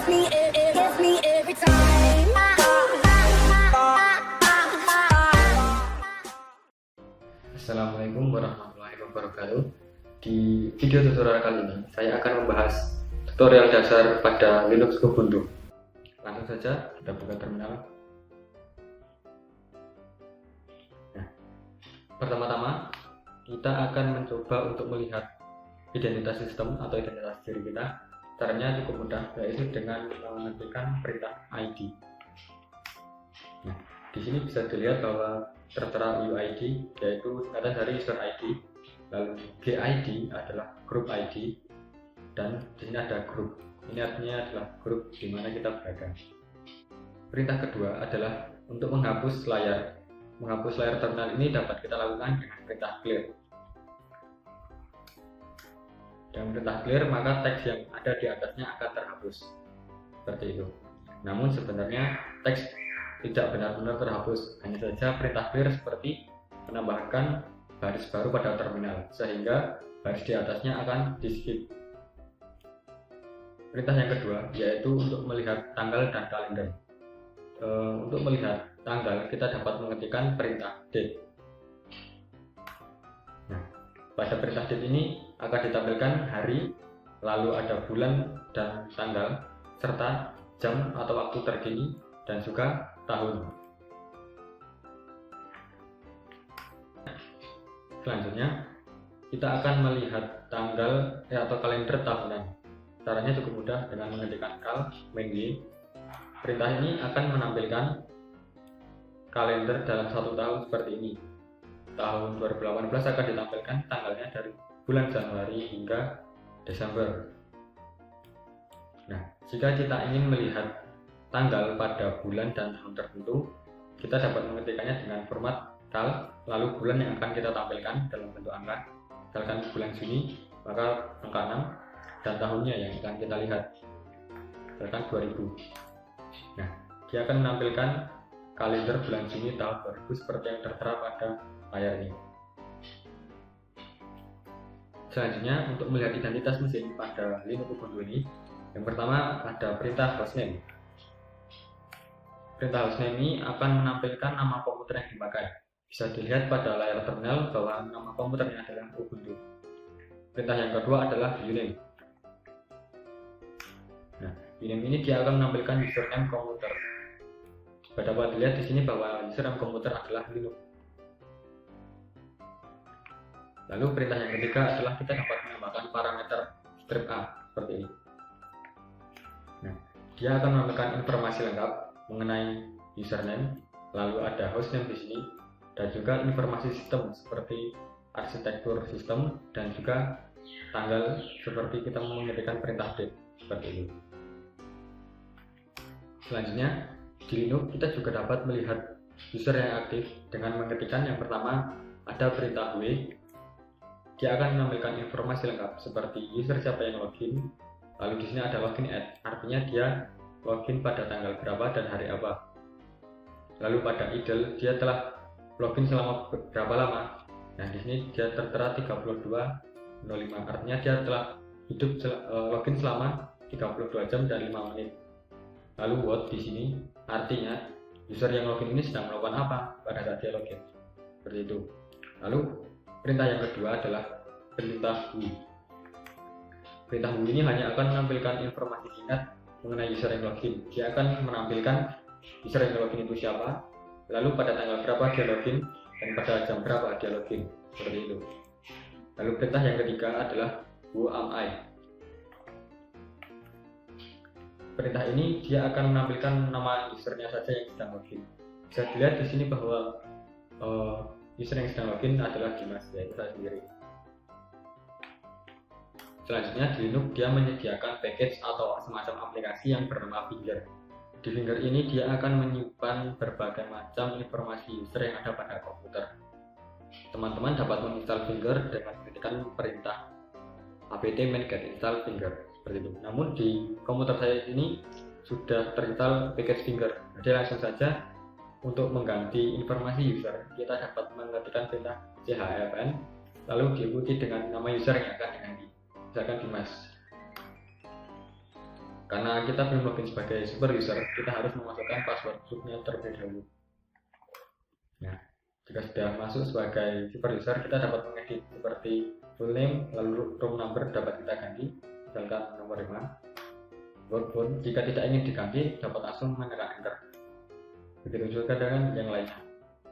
gets me every time. Assalamualaikum warahmatullahi wabarakatuh. Di video tutorial kali ini saya akan membahas tutorial dasar pada Linux Ubuntu. Langsung saja kita buka terminal. Nah, pertama-tama kita akan mencoba untuk melihat identitas sistem atau identitas diri kita. Caranya cukup mudah, yaitu dengan mengetikkan perintah ID. Nah, di sini bisa dilihat bahwa tertera UID, yaitu singkatan dari user ID, lalu GID adalah group ID, dan di sini ada group. Ini artinya adalah grup di mana kita berada. Perintah kedua adalah untuk menghapus layar. Menghapus layar terminal ini dapat kita lakukan dengan perintah clear. Dengan perintah clear, maka teks yang ada di atasnya akan terhapus. Seperti itu. Namun sebenarnya teks tidak benar-benar terhapus, hanya saja perintah clear seperti menambahkan baris baru pada terminal, sehingga baris di atasnya akan di skip. Perintah yang kedua yaitu untuk melihat tanggal dan kalender. Untuk melihat tanggal kita dapat mengetikkan perintah date. Nah, pada perintah date ini akan ditampilkan hari, lalu ada bulan dan tanggal, serta jam atau waktu terkini, dan juga tahun. Selanjutnya kita akan melihat tanggal atau kalender tahunan. Caranya cukup mudah dengan mengetikkan kal -y. Perintah ini akan menampilkan kalender dalam satu tahun seperti ini. Tahun 2018 akan ditampilkan tanggalnya dari bulan Januari hingga Desember. Nah, jika kita ingin melihat tanggal pada bulan dan tahun tertentu, kita dapat mengetikkannya dengan format kal, lalu bulan yang akan kita tampilkan dalam bentuk angka. Misalkan bulan Juni, maka angka 6, dan tahunnya yang akan kita lihat, misalkan 2000. Nah, dia akan menampilkan kalender bulan Juni tahun 2000 seperti yang tertera pada layar ini. Selanjutnya, untuk melihat identitas mesin pada Linux Ubuntu ini, yang pertama ada perintah hostname. Perintah hostname ini akan menampilkan nama komputer yang dipakai. Bisa dilihat pada layar terminal bahwa nama komputernya adalah Ubuntu. Perintah yang kedua adalah uname. Nah, uname ini dia akan menampilkan username komputer. Dapat dilihat di sini bahwa username komputer adalah Linux. Lalu perintah yang ketiga adalah kita dapat menambahkan parameter strip A seperti ini. Nah, dia akan menampilkan informasi lengkap mengenai username, lalu ada hostname di sini, dan juga informasi sistem seperti arsitektur sistem dan juga tanggal seperti kita mengetikkan perintah date seperti itu. Selanjutnya di Linux kita juga dapat melihat user yang aktif dengan mengetikkan yang pertama ada perintah W. Dia akan menampilkan informasi lengkap seperti user siapa yang login, lalu di sini ada login at, artinya dia login pada tanggal berapa dan hari apa. Lalu pada idle dia telah login selama berapa lama. Nah, di sini dia tertera 32:05, artinya dia telah hidup login selama 32 jam dan 5 menit. Lalu what di sini artinya user yang login ini sedang melakukan apa pada saat dia login. Seperti itu. Lalu perintah yang kedua adalah perintah who. Perintah who ini hanya akan menampilkan informasi singkat mengenai user yang login. Dia akan menampilkan user yang login itu siapa, lalu pada tanggal berapa dia login, dan pada jam berapa dia login. Seperti itu. Lalu perintah yang ketiga adalah who am I. Perintah ini dia akan menampilkan nama usernya saja yang sedang login. Bisa dilihat di sini bahwa user yang sedang login adalah Dimas, yaitu saya sendiri. Selanjutnya di Linux dia menyediakan package atau semacam aplikasi yang bernama Finger. Di Finger ini dia akan menyimpan berbagai macam informasi user yang ada pada komputer. Teman-teman dapat menginstal Finger dengan mengetikkan perintah apt man get install Finger seperti itu. Namun di komputer saya ini sudah terinstall package Finger. Jadi langsung saja untuk mengganti informasi user kita dapat mengetikkan perintah chfn lalu diikuti dengan nama user yang akan diganti, misalkan Dimas. karena kita belum login sebagai super user, kita harus memasukkan password rootnya terlebih dahulu. Nah, jika sudah masuk sebagai super user, kita dapat mengedit seperti full name, lalu room number dapat kita ganti, misalkan nomor 5. Work phone, jika tidak ingin diganti, dapat langsung menekan enter. Begitu juga dengan yang lainnya.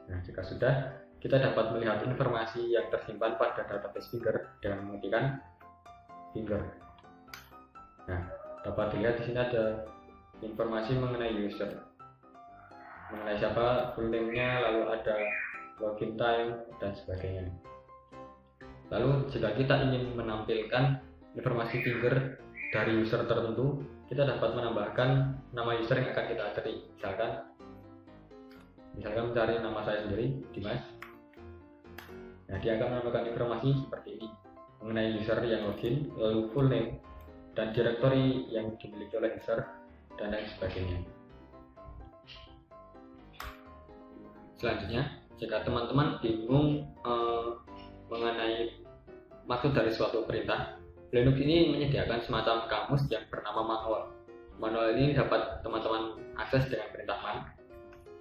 Nah, jika sudah, kita dapat melihat informasi yang tersimpan pada database finger dengan mengetikkan finger. Nah, dapat dilihat di sini ada informasi mengenai user, mengenai siapa, full name-nya, lalu ada login time dan sebagainya. Lalu jika kita ingin menampilkan informasi finger dari user tertentu, kita dapat menambahkan nama user yang akan kita cari. Misalkan mencari nama saya sendiri, Dimas. Nah, dia akan menambahkan informasi seperti ini mengenai user yang login, lalu full name dan directory yang dimiliki oleh user dan lain sebagainya. Selanjutnya, jika teman-teman bingung mengenai maksud dari suatu perintah, Linux ini menyediakan semacam kamus yang bernama manual. Manual ini dapat teman-teman akses dengan perintah man,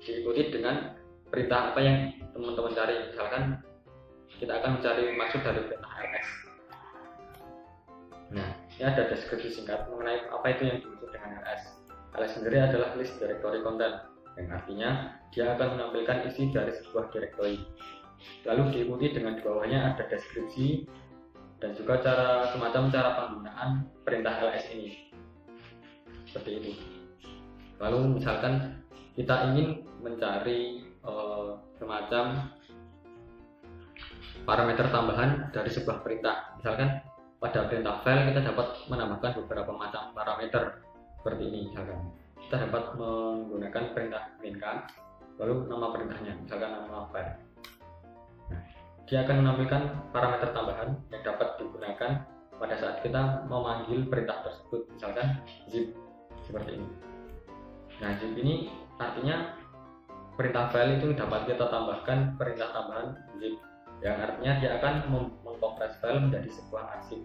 diikuti dengan perintah apa yang teman-teman cari. Misalkan kita akan mencari maksud dari perintah ls. Nah, ini ada deskripsi singkat mengenai apa itu yang dimaksud dengan ls. Ls sendiri adalah list directory content, yang artinya dia akan menampilkan isi dari sebuah directory. Lalu diikuti dengan di bawahnya ada deskripsi dan juga semacam cara penggunaan perintah ls ini. Seperti itu. Lalu misalkan kita ingin mencari semacam parameter tambahan dari sebuah perintah. Misalkan pada perintah file kita dapat menambahkan beberapa macam parameter seperti ini. Misalkan kita dapat menggunakan perintah mainkan, lalu nama perintahnya, misalkan nama file. Nah, dia akan menampilkan parameter tambahan yang dapat digunakan pada saat kita memanggil perintah tersebut, misalkan zip seperti ini. Nah, zip ini artinya perintah file itu dapat kita tambahkan perintah tambahan zip, yang artinya dia akan mengkompres file menjadi sebuah arsip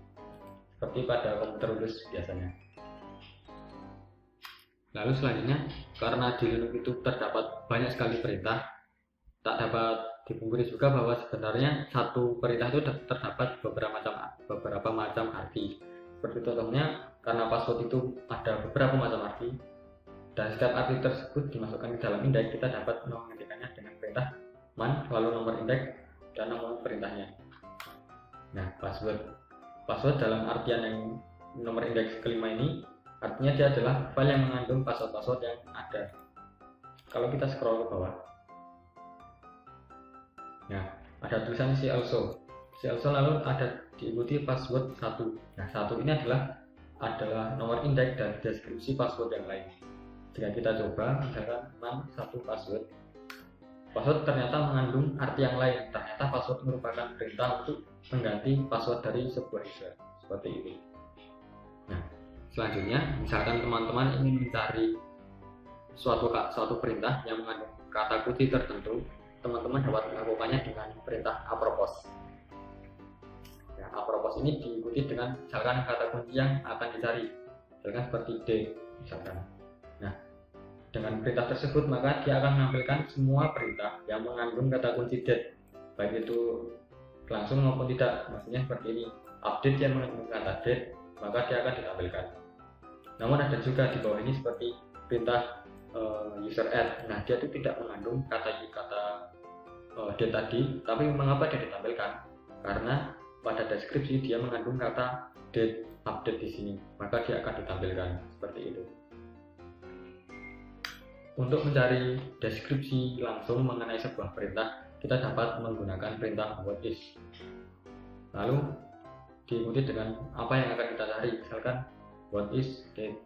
seperti pada komputer Windows biasanya. Lalu selanjutnya, karena di Linux itu terdapat banyak sekali perintah, tak dapat dipungkiri juga bahwa sebenarnya satu perintah itu terdapat beberapa macam arti. Seperti contohnya, karena password itu ada beberapa macam arti, dan setiap arti tersebut dimasukkan ke dalam indeks, kita dapat mengetikkannya dengan perintah man, lalu nomor indeks dan nomor perintahnya. Nah, password dalam artian yang nomor indeks kelima ini artinya dia adalah file yang mengandung password yang ada. Kalau kita scroll ke bawah, nah ada tulisan see also lalu ada diikuti password 1. Nah, 1 ini adalah nomor indeks dan deskripsi password yang lain. Jika kita coba misalkan man1 password ternyata mengandung arti yang lain. Ternyata password merupakan perintah untuk mengganti password dari sebuah user, seperti itu. Nah, selanjutnya, misalkan teman-teman ingin mencari suatu perintah yang mengandung kata kunci tertentu, teman-teman dapat melakukannya dengan perintah apropos. Ya, apropos ini diikuti dengan misalkan kata kunci yang akan dicari, misalkan seperti D, misalkan. Nah, dengan perintah tersebut maka dia akan menampilkan semua perintah yang mengandung kata kunci date, baik itu langsung maupun tidak. Maksudnya seperti ini, update yang mengandung kata date, maka dia akan ditampilkan. Namun ada juga di bawah ini seperti perintah user add. Nah, dia itu tidak mengandung kata date tadi, tapi mengapa dia ditampilkan? Karena pada deskripsi dia mengandung kata date update di sini, maka dia akan ditampilkan seperti itu. Untuk mencari deskripsi langsung mengenai sebuah perintah, kita dapat menggunakan perintah what is. Lalu diikuti dengan apa yang akan kita cari, misalkan what is date.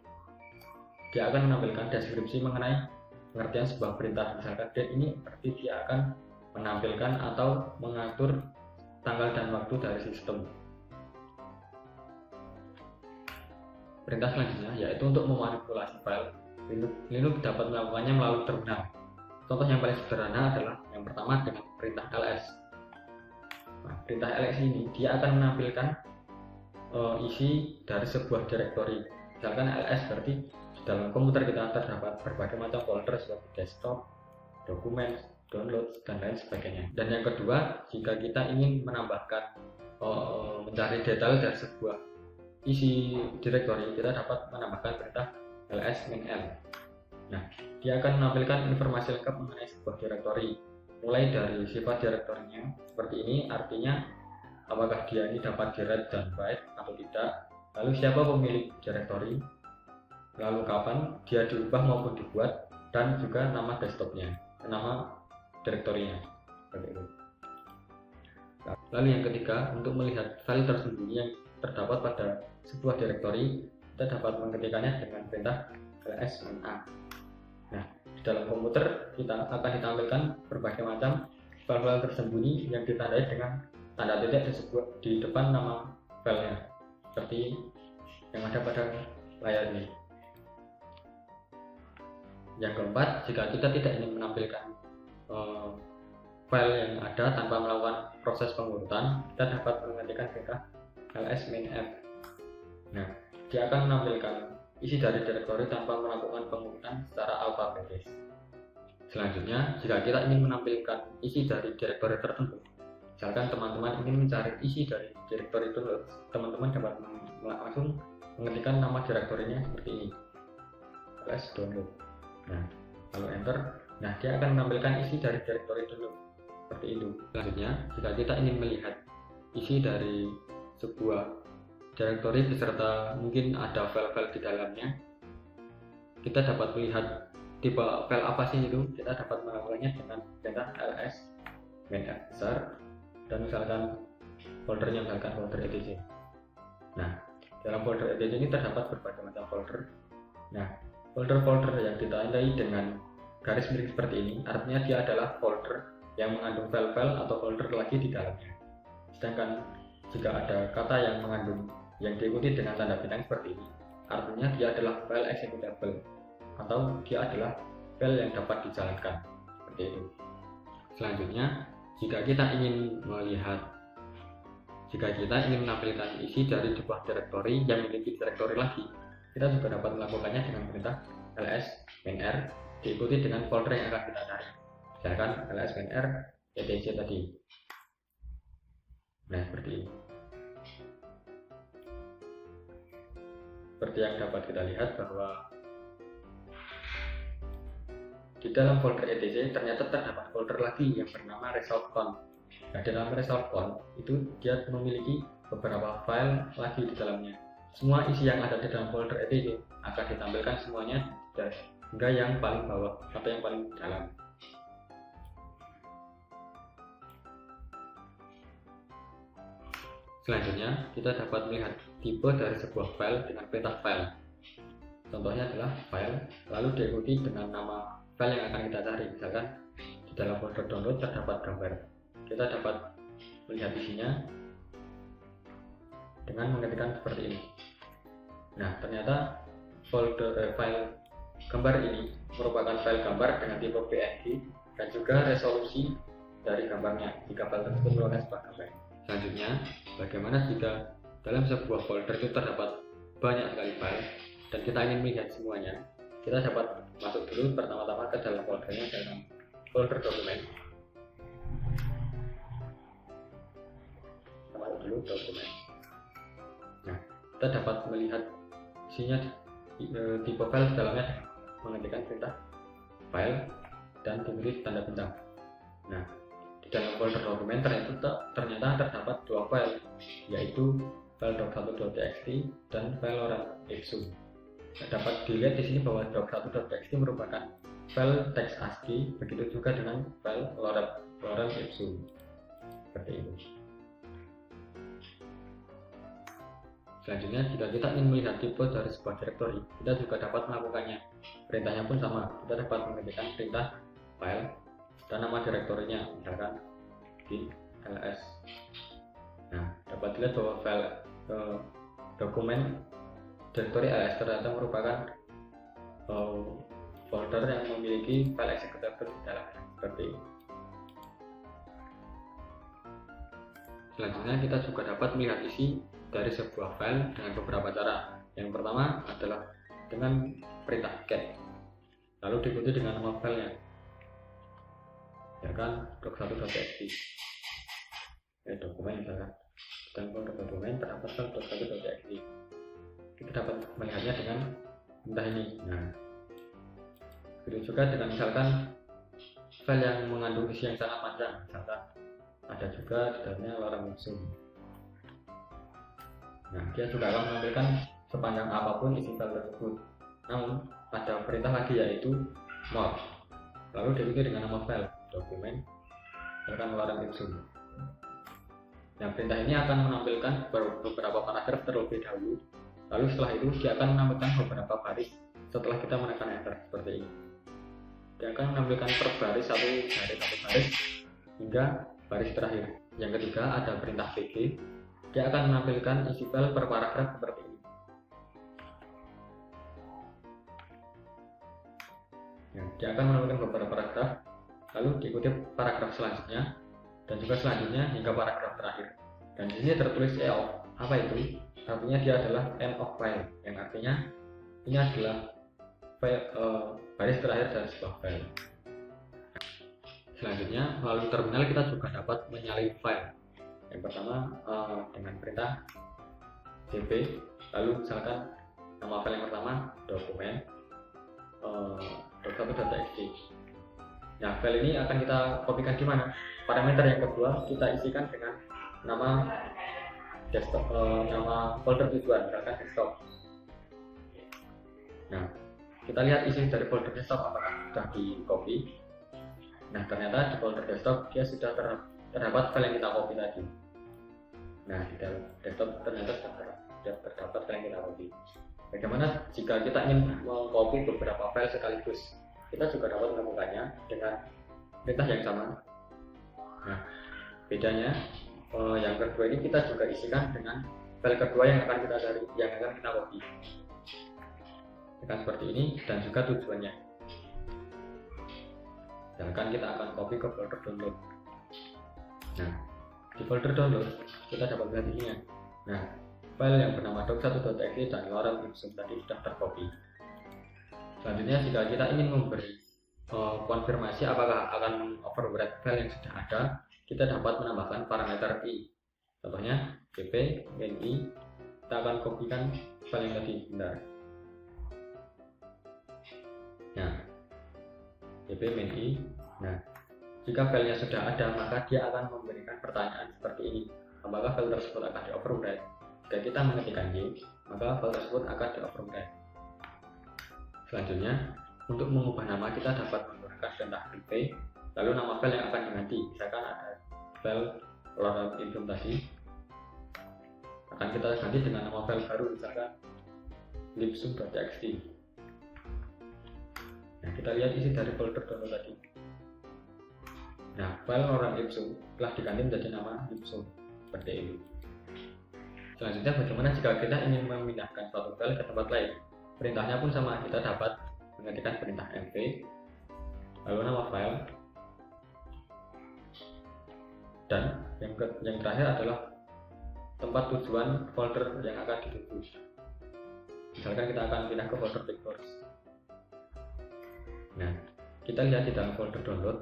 Dia akan menampilkan deskripsi mengenai pengertian sebuah perintah. Misalkan date ini berarti dia akan menampilkan atau mengatur tanggal dan waktu dari sistem. Perintah selanjutnya yaitu untuk memanipulasi file. Linux dapat melakukannya melalui terminal. Contoh yang paling sederhana adalah yang pertama dengan perintah ls. Nah, perintah ls ini dia akan menampilkan isi dari sebuah directory. Misalkan ls berarti di dalam komputer kita terdapat berbagai macam folder seperti desktop, dokumen, download, dan lain sebagainya. Dan yang kedua, jika kita ingin menambahkan mencari detail dari sebuah isi directory, kita dapat menambahkan perintah ls-l. Nah, dia akan menampilkan informasi lengkap mengenai sebuah directory, mulai dari sifat direktorinya seperti ini, artinya apakah dia ini dapat di read dan write atau tidak, lalu siapa pemilik directory, lalu kapan dia diubah maupun dibuat, dan juga nama desktopnya, nama direktorinya, seperti itu. Lalu yang ketiga, untuk melihat file tersembunyi yang terdapat pada sebuah directory, kita dapat mengetikkannya dengan perintah ls-a. Nah, di dalam komputer kita akan ditampilkan berbagai macam file-file tersembunyi yang ditandai dengan tanda titik di depan nama filenya, seperti yang ada pada layar ini. Yang keempat, jika kita tidak ingin menampilkan file yang ada tanpa melakukan proses pengurutan, kita dapat mengetikkan perintah ls-f. Nah, dia akan menampilkan isi dari directory tanpa melakukan pengurutan secara alfabetis. Selanjutnya, jika kita ingin menampilkan isi dari directory tertentu, misalkan teman-teman ingin mencari isi dari directory download, teman-teman dapat langsung mengetikkan nama directory-nya seperti ini, ls download. Nah, lalu enter. Nah, dia akan menampilkan isi dari directory download seperti itu. Selanjutnya, jika kita ingin melihat isi dari sebuah directory beserta mungkin ada file-file di dalamnya, kita dapat melihat tipe file apa sih itu. Kita dapat melakukannya dengan perintah ls-f besar, dan misalkan foldernya misalkan folder etc. Nah, dalam folder etc ini terdapat berbagai macam folder. Nah, folder-folder yang ditandai dengan garis miring seperti ini artinya dia adalah folder yang mengandung file-file atau folder lagi di dalamnya. Sedangkan jika ada kata yang diikuti dengan tanda bintang seperti ini, artinya dia adalah file executable atau dia adalah file yang dapat dijalankan, seperti itu. Selanjutnya, jika kita ingin menampilkan isi dari sebuah directory yang memiliki directory lagi, kita juga dapat melakukannya dengan perintah ls-r diikuti dengan folder yang akan kita cari, misalkan ls-r etc tadi. Nah, seperti ini. Seperti yang dapat kita lihat bahwa di dalam folder etc ternyata terdapat folder lagi yang bernama result count. Nah, dalam result count itu dia memiliki beberapa file lagi di dalamnya. Semua isi yang ada di dalam folder etc akan ditampilkan semuanya hingga yang paling bawah atau yang paling dalam. Selanjutnya, kita dapat melihat tipe dari sebuah file dengan perintah file. Contohnya adalah file, lalu diikuti dengan nama file yang akan kita cari. Misalkan di dalam folder download terdapat gambar. Kita dapat melihat isinya dengan mengetikkan seperti ini. Nah, ternyata file gambar ini merupakan file gambar dengan tipe PNG dan juga resolusi dari gambarnya jika file tersebut merupakan sebuah gambar. Selanjutnya, bagaimana jika dalam sebuah folder itu terdapat banyak sekali file dan kita ingin melihat semuanya? Kita dapat masuk dulu pertama-tama ke dalam foldernya, dalam folder dokumen. Kita masuk dulu dokumen. Nah, kita dapat melihat isinya tipe file di dalamnya mengetikkan perintah file dan diberi tanda bintang. Nah, di dalam folder dokumen ternyata terdapat dua file, yaitu file doc1.txt dan file lorem-ipsum. Dapat dilihat di sini bahwa doc1.txt merupakan file teks ASCII, begitu juga dengan file lorem-ipsum, seperti itu. Selanjutnya, jika kita ingin melihat tipe dari sebuah directory, kita juga dapat melakukannya. Perintahnya pun sama, kita dapat mengetikkan perintah file dan nama direktorinya, misalkan di ls. Nah, dapat dilihat bahwa file dokumen direktori ls ternyata merupakan folder yang memiliki file executable di dalamnya, seperti ini. Selanjutnya, kita juga dapat melihat isi dari sebuah file dengan beberapa cara. Yang pertama adalah dengan perintah get, lalu diikuti dengan nama filenya, ya kan, doc1.txt, dokumen misalkan, dan folder dokumen terdapat file doc1.txt. Kita dapat melihatnya dengan perintah ini. Nah, begitu juga dengan misalkan file yang mengandung isi yang sangat panjang, misalkan ada juga di dalamnya lorem ipsum. Nah, dia juga akan menampilkan sepanjang apapun isi file tersebut. Namun ada perintah lagi yaitu more, lalu diikuti dengan nama file dokumen, misalkan lorem ipsum. Nah, perintah ini akan menampilkan beberapa paragraf terlebih dahulu, lalu setelah itu dia akan menampilkan beberapa baris setelah kita menekan enter seperti ini. Dia akan menampilkan per baris satu baris hingga baris terakhir. Yang ketiga ada perintah pg, dia akan menampilkan isi file per paragraf seperti ini. Nah, dia akan menampilkan beberapa paragraf, lalu diikuti paragraf selanjutnya, dan juga selanjutnya hingga paragraf terakhir. Dan di sini tertulis EOF. Apa itu? Artinya dia adalah end of file, yang artinya ini adalah file, baris terakhir dari sebuah file. Selanjutnya melalui terminal kita juga dapat menyalin file. Yang pertama dengan perintah cp, lalu misalkan nama file yang pertama dokumen doc1.txt. Nah, file ini akan kita kopikan di mana? Parameter yang kedua kita isikan dengan nama desktop, nama folder tujuan, misalkan desktop. Nah, kita lihat isi dari folder desktop apakah sudah di copy. Nah, ternyata di folder desktop dia sudah terdapat file yang kita copy tadi. Nah, di dalam desktop ternyata sudah terdapat file yang kita copy. Bagaimana jika kita ingin mengcopy beberapa file sekaligus? Kita juga dapat melakukannya dengan perintah yang sama. Nah, bedanya yang kedua ini kita juga isikan dengan file kedua yang akan kita cari, yang akan kita copy. Tekan seperti ini dan juga tujuannya. Misalkan kita akan copy ke folder download. Nah, di folder download kita dapat melihat isinya. Nah, file yang bernama doc1.txt dan lorem ipsum tadi sudah tercopy. Selanjutnya jika kita ingin memberi konfirmasi apakah akan overwrite file yang sudah ada, kita dapat menambahkan parameter i. Contohnya cp min kita akan kopikan file yang tadi. Bentar. Nah, cp min i. Nah, jika filenya sudah ada, maka dia akan memberikan pertanyaan seperti ini. Apakah file tersebut akan di overwrite? Jika kita mengetikkan y, maka file tersebut akan di overwrite. Selanjutnya, untuk mengubah nama kita dapat menggunakan perintah replay, lalu nama file yang akan diganti. Misalkan ada file lorem ipsum tadi, akan kita ganti dengan nama file baru, misalkan libsum.txt. Nah, kita lihat isi dari folder download tadi. Nah, file lorem ipsum telah diganti menjadi nama libsum seperti ini. Selanjutnya, bagaimana jika kita ingin memindahkan suatu file ke tempat lain? Perintahnya pun sama, kita dapat mengetikkan perintah mv, lalu nama file, dan yang terakhir adalah tempat tujuan folder yang akan dituju. Misalkan kita akan pindah ke folder pictures. Nah, kita lihat di dalam folder download,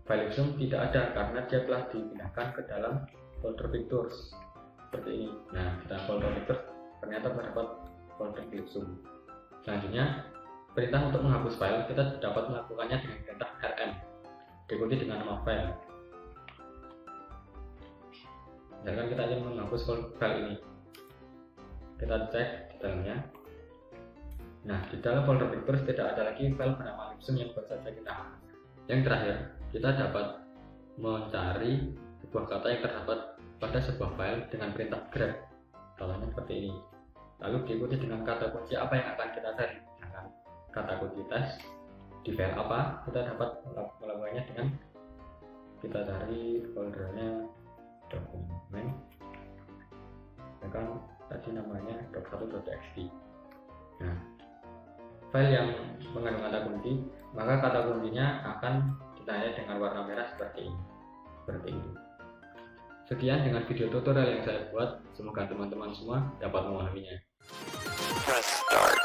file ipsum tidak ada karena dia telah dipindahkan ke dalam folder pictures seperti ini. Nah, di dalam folder pictures ternyata terdapat folder ipsum. Selanjutnya, perintah untuk menghapus file kita dapat melakukannya dengan perintah rm, diikuti dengan nama file. Misalkan kita ingin menghapus file ini, kita cek di dalamnya. Nah, di dalam folder pictures tidak ada lagi file bernama ipsum yang baru saja kita hapus. Yang terakhir, kita dapat mencari sebuah kata yang terdapat pada sebuah file dengan perintah grep. Contohnya seperti ini. Lalu diikuti dengan kata kunci apa yang akan kita cari. Misalkan kata kunci tes di file apa, kita dapat melakukannya dengan kita cari foldernya dokumen. Misalkan tadi namanya doc1.txt. Nah, file yang mengandung kata kunci, maka kata kuncinya akan ditandai dengan warna merah seperti ini. Seperti itu. Sekian dengan video tutorial yang saya buat, semoga teman-teman semua dapat memahaminya. Press start.